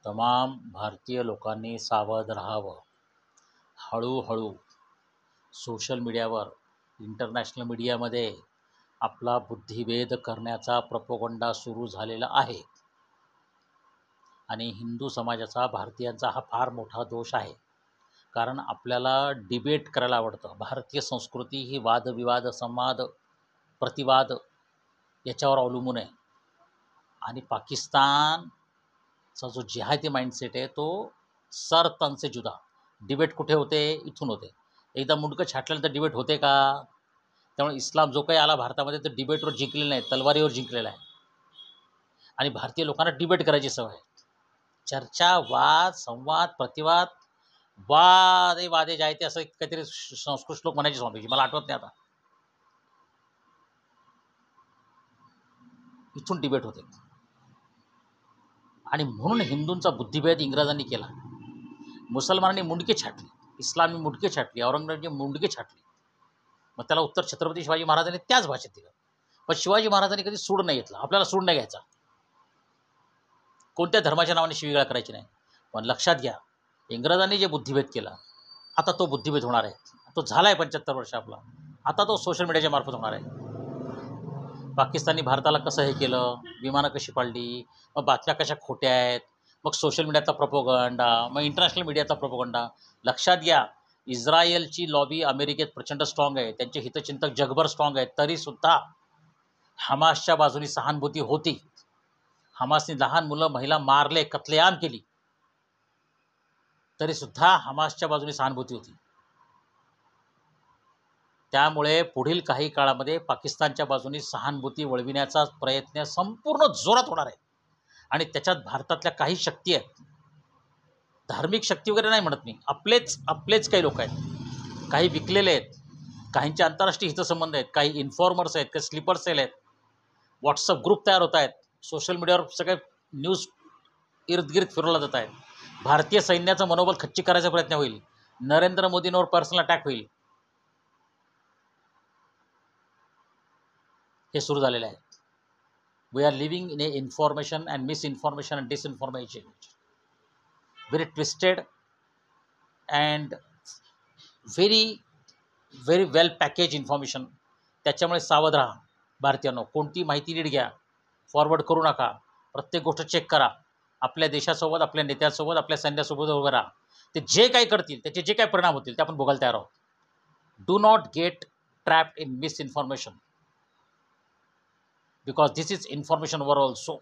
तमाम भारतीय लोकांनी सावध राहावं. हळूहळू सोशल मीडियावर, इंटरनॅशनल मीडियामध्ये आपला बुद्धिभेद करण्याचा प्रोपगंडा सुरू झालेला आहे आणि हिंदू समाजाचा, भारतीयांचा हा फार मोठा दोष आहे. कारण आपल्याला डिबेट करायला आवडतं. भारतीय संस्कृती ही वादविवाद, संवाद, प्रतिवाद याच्यावर अवलंबून आहे आणि पाकिस्तानचा जो जिहादी माइंडसेट आहे तो सर तन से जुदा. डिबेट कुठे होते? इथून होते. एकदा मुंडकं छाटलं तर डिबेट होते का? त्यामुळे इस्लाम जो काही आला भारतामध्ये तर डिबेटवर जिंकलेला नाही, तलवारीवर जिंकलेला आहे. आणि भारतीय लोकांना डिबेट करायची सवय आहे. चर्चा, वाद, संवाद, प्रतिवाद, वादे वादे जायते असं काहीतरी संस्कृत श्लोक म्हणायची स्वामीजी, मला आठवत नाही आता. इथून डिबेट होते आणि म्हणून हिंदूंचा बुद्धिभेद इंग्रजांनी केला. मुसलमानांनी मुंडके छाटली, इस्लामी मुंडके छाटली, औरंगजेबाची मुंडके छाटली. मग त्याला उत्तर छत्रपती शिवाजी महाराजांनी त्याच भाषेत दिलं. पण शिवाजी महाराजांनी कधी सूड नाही घेतला. आपल्याला सूड नाही घ्यायचा. कोणत्या धर्माच्या नावाने शिवीगाळ करायची नाही. पण लक्षात घ्या, इंग्रजांनी जे बुद्धिभेद केला, आता तो बुद्धिभेद होणार आहे. तो झाला आहे 75 वर्ष आपला. आता तो सोशल मीडियाच्या मार्फत होणार आहे. पाकिस्ताननी भारताला कसं हे केलं, विमानं कशी पाडली, मग बातम्या कशा खोट्या आहेत, मग सोशल मीडियाचा प्रोपगंडा, मग इंटरनॅशनल मीडियाचा प्रोपगंडा. लक्षात घ्या, इस्रायलची लॉबी अमेरिकेत प्रचंड स्ट्रॉंग आहे, त्यांचे हितचिंतक जगभर स्ट्रॉंग आहेत, तरीसुद्धा हमासच्या बाजूनी सहानुभूती होती. हमासने लहान मुलं महिला मारले, कत्लेआम केली, तरीसुद्धा हमासच्या बाजूने सहानुभूती होती. त्यामुळे पुढील काही काळामध्ये पाकिस्तानच्या बाजूने सहानुभूती वळविण्याचा प्रयत्न संपूर्ण जोरात होणार आहे आणि त्याच्यात भारतातल्या काही शक्ती आहेत. धार्मिक शक्ती वगैरे नाही म्हणत मी, आपलेच काही लोक आहेत, काही विकलेले आहेत, काहींचे आंतरराष्ट्रीय हितसंबंध आहेत, काही इन्फॉर्मर्स आहेत, काही स्लीपर सेल आहेत, व्हॉट्सअप ग्रुप तयार होत आहेत, सोशल मीडियावर सगळे न्यूज इर्दगिर्द फिरवला जात आहेत. भारतीय सैन्याचं मनोबल खच्ची करायचा प्रयत्न होईल. नरेंद्र मोदींवर पर्सनल अटॅक होईल. हे सुरू झालेलं आहे. We are living in a information and misinformation and disinformation, very twisted and very well package information. त्याच्यामुळे सावध राहा भारतीयांनो. कोणती माहिती नीट घ्या, फॉरवर्ड करू नका. प्रत्येक गोष्ट चेक करा. आपल्या देशासोबत, आपल्या नेत्यांसोबत, आपल्या सैन्यासोबत उभं राहा. ते जे काही करतील, त्याचे जे काही परिणाम होतील ते आपण भोगायला तयार आहोत. Do not gate trapped in misinformation, because this is information war also.